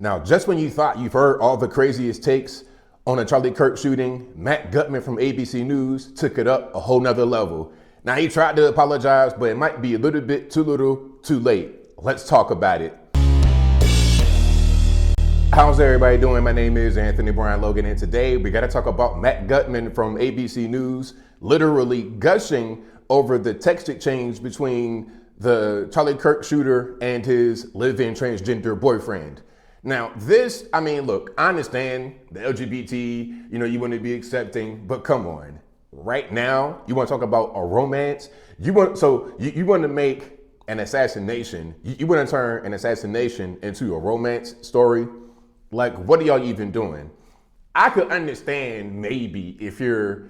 Now, just when you thought you've heard all the craziest takes on the Charlie Kirk shooting, Matt Gutman from ABC News took it up a whole nother level. Now, he tried to apologize, but it might be a little bit too little, too late. Let's talk about it. How's everybody doing? My name is Anthony Brian Logan, and today we got to talk about Matt Gutman from ABC News literally gushing over the text exchange between the Charlie Kirk shooter and his live-in transgender boyfriend. Now, this, look, I understand the LGBT, you want to be accepting, but come on. Right now, you want to talk about a romance? You want to make an assassination. You want to turn an assassination into a romance story? Like, what are y'all even doing? I could understand maybe if you're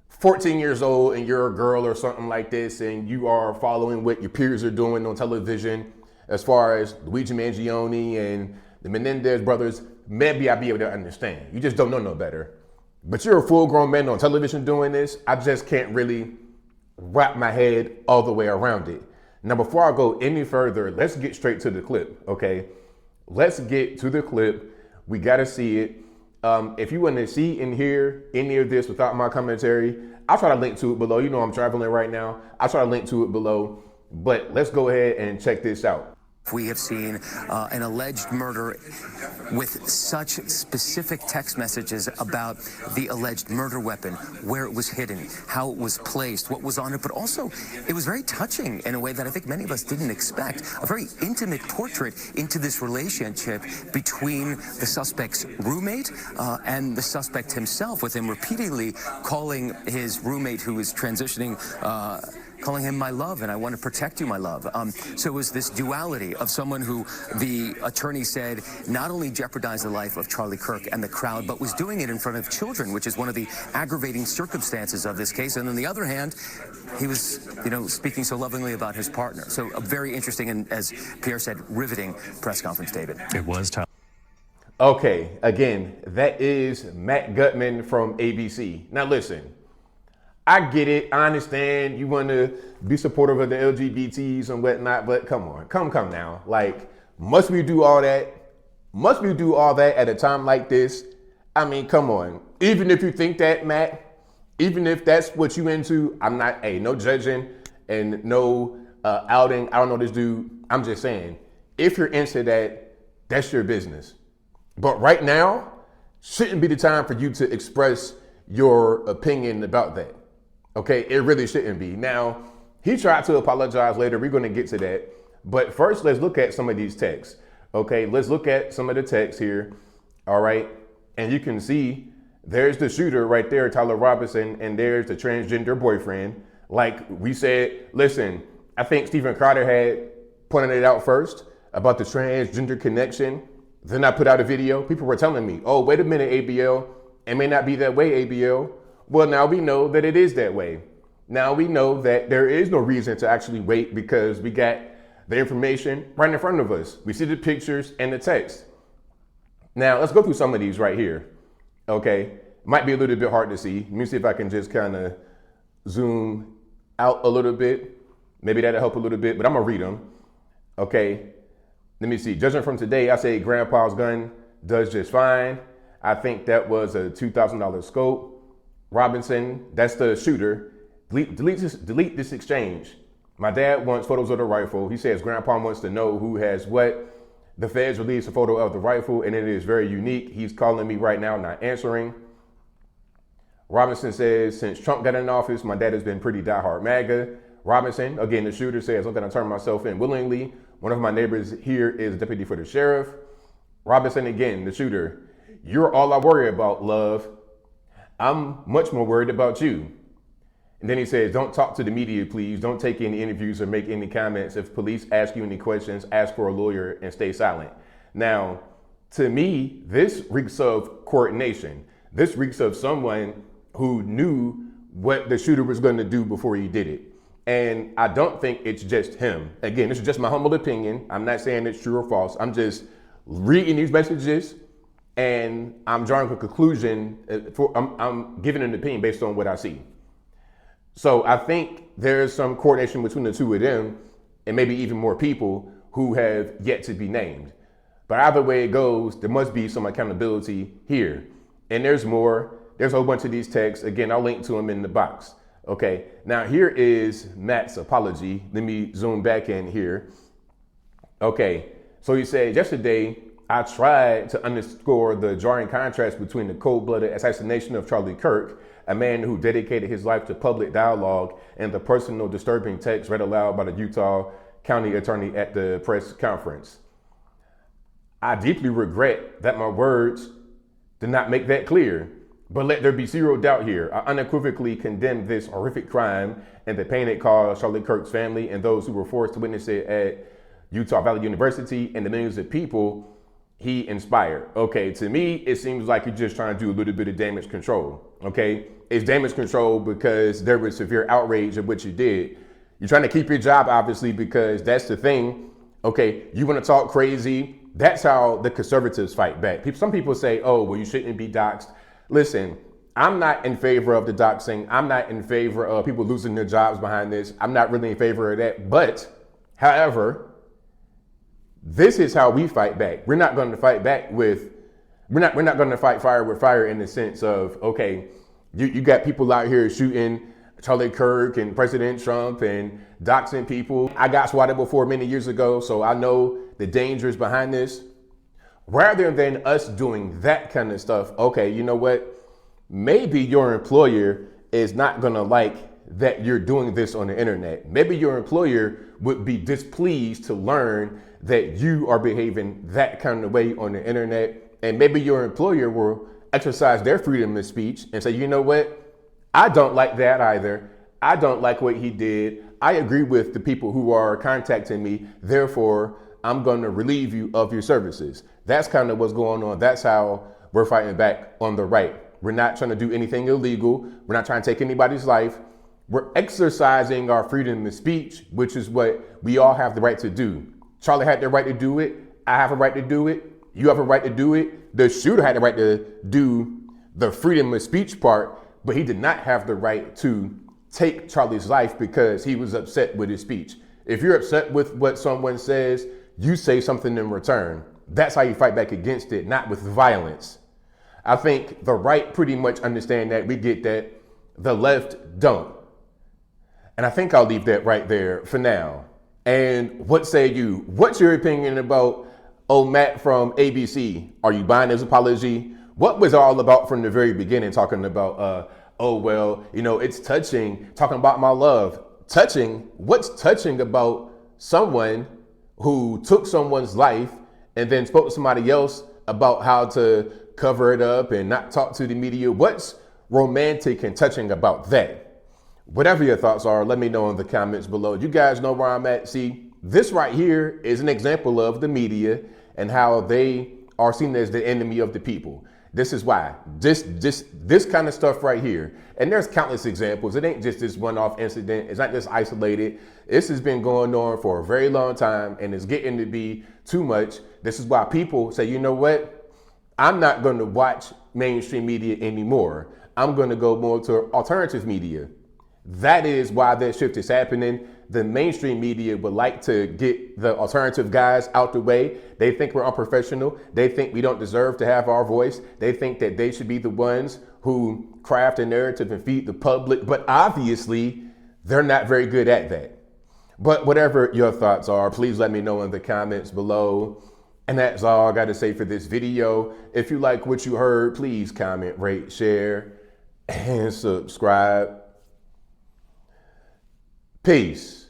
14 years old and you're a girl or something like this and you are following what your peers are doing on television as far as Luigi Mangione and the Menendez brothers, maybe I'd be able to understand. You just don't know no better. But you're a full-grown man on television doing this. I just can't really wrap my head all the way around it. Now, before I go any further, let's get straight to the clip, okay? Let's get to the clip. We got to see it. If you want to see and hear any of this without my commentary, I'll try to link to it below. You know I'm traveling right now. I'll try to link to it below. But let's go ahead and check this out. We have seen an alleged murder with such specific text messages about the alleged murder weapon, where it was hidden, how it was placed, what was on it, but also it was very touching in a way that I think many of us didn't expect. A very intimate portrait into this relationship between the suspect's roommate and the suspect himself, with him repeatedly calling his roommate, who is transitioning, calling him my love, and I want to protect you, my love. So it was this duality of someone who the attorney said not only jeopardized the life of Charlie Kirk and the crowd, but was doing it in front of children, which is one of the aggravating circumstances of this case. And on the other hand, he was, speaking so lovingly about his partner. So a very interesting and, as Pierre said, riveting press conference, David. It was tough. Okay, again, that is Matt Gutman from ABC. Now listen, I get it. I understand you want to be supportive of the LGBTs and whatnot, but come on, come now. Like, must we do all that? Must we do all that at a time like this? Come on. Even if you think that, Matt, even if that's what you into, I'm not, no judging and no outing. I don't know this dude. I'm just saying, if you're into that, that's your business. But right now, shouldn't be the time for you to express your opinion about that. Okay, it really shouldn't be. Now, he tried to apologize later. We're going to get to that. But first, let's look at some of these texts. Okay, let's look at some of the texts here. All right. And you can see there's the shooter right there, Tyler Robinson, and there's the transgender boyfriend. Like we said, listen, I think Stephen Crowder had pointed it out first about the transgender connection. Then I put out a video. People were telling me, oh, wait a minute, ABL. It may not be that way, ABL. Well, now we know that it is that way. Now we know that there is no reason to actually wait because we got the information right in front of us. We see the pictures and the text. Now let's go through some of these right here. Okay, might be a little bit hard to see. Let me see if I can just kind of zoom out a little bit. Maybe that'll help a little bit, but I'm gonna read them. Okay, let me see. Judging from today, I say Grandpa's gun does just fine. I think that was a $2,000 scope. Robinson, that's the shooter. Delete this exchange. My dad wants photos of the rifle. He says Grandpa wants to know who has what. The feds released a photo of the rifle and it is very unique. He's calling me right now, not answering. Robinson says, since Trump got in office, my dad has been pretty diehard MAGA. Robinson, again, the shooter, says, I'm going to turn myself in willingly. One of my neighbors here is deputy for the sheriff. Robinson, again, the shooter, you're all I worry about, love. I'm much more worried about you. And then he says, don't talk to the media, please. Don't take any interviews or make any comments. If police ask you any questions, ask for a lawyer and stay silent. Now, to me, this reeks of coordination. This reeks of someone who knew what the shooter was going to do before he did it. And I don't think it's just him. Again, this is just my humble opinion. I'm not saying it's true or false. I'm just reading these messages and I'm drawing a conclusion. I'm giving an opinion based on what I see. So I think there's some coordination between the two of them and maybe even more people who have yet to be named. But either way it goes, there must be some accountability here. And there's more. There's a whole bunch of these texts. Again, I'll link to them in the box. Okay, now here is Matt's apology. Let me zoom back in here. Okay, so he said, yesterday, I tried to underscore the jarring contrast between the cold-blooded assassination of Charlie Kirk, a man who dedicated his life to public dialogue, and the personal disturbing text read aloud by the Utah County attorney at the press conference. I deeply regret that my words did not make that clear, but let there be zero doubt here. I unequivocally condemn this horrific crime and the pain it caused Charlie Kirk's family and those who were forced to witness it at Utah Valley University and the millions of people he inspired. Okay, to me, it seems like you're just trying to do a little bit of damage control. Okay, it's damage control because there was severe outrage of what you did. You're trying to keep your job, obviously, because that's the thing. Okay, you want to talk crazy. That's how the conservatives fight back. Some people say, oh, well, you shouldn't be doxxed. Listen, I'm not in favor of the doxing. I'm not in favor of people losing their jobs behind this. I'm not really in favor of that. But, however, this is how we fight back. We're not going to fight back with, we're not going to fight fire with fire in the sense of, okay, you got people out here shooting Charlie Kirk and President Trump and doxing people. I got swatted before many years ago, so I know the dangers behind this. Rather than us doing that kind of stuff, okay, you know what? Maybe your employer is not gonna like that you're doing this on the internet. Maybe your employer would be displeased to learn that you are behaving that kind of way on the internet. And maybe your employer will exercise their freedom of speech and say, you know what? I don't like that either. I don't like what he did. I agree with the people who are contacting me. Therefore, I'm going to relieve you of your services. That's kind of what's going on. That's how we're fighting back on the right. We're not trying to do anything illegal. We're not trying to take anybody's life. We're exercising our freedom of speech, which is what we all have the right to do. Charlie had the right to do it. I have a right to do it. You have a right to do it. The shooter had the right to do the freedom of speech part, but he did not have the right to take Charlie's life because he was upset with his speech. If you're upset with what someone says, you say something in return. That's how you fight back against it, not with violence. I think the right pretty much understand that. We get that. The left don't. And I think I'll leave that right there for now. And what say you? What's your opinion about Matt from ABC? Are you buying his apology? What was it all about from the very beginning, talking about, oh, well, you know, it's touching, talking about my love. Touching? What's touching about someone who took someone's life and then spoke to somebody else about how to cover it up and not talk to the media? What's romantic and touching about that? Whatever your thoughts are, let me know in the comments below. You guys know where I'm at. See, this right here is an example of the media and how they are seen as the enemy of the people. This is why. This kind of stuff right here. And there's countless examples. It ain't just this one-off incident. It's not just isolated. This has been going on for a very long time and it's getting to be too much. This is why people say, you know what? I'm not going to watch mainstream media anymore. I'm going to go more to alternative media. That is why that shift is happening. The mainstream media would like to get the alternative guys out the way. They think we're unprofessional. They think we don't deserve to have our voice. They think that they should be the ones who craft a narrative and feed the public. But obviously, they're not very good at that. But whatever your thoughts are, please let me know in the comments below. And that's all I got to say for this video. If you like what you heard, please comment, rate, share, and subscribe. Peace.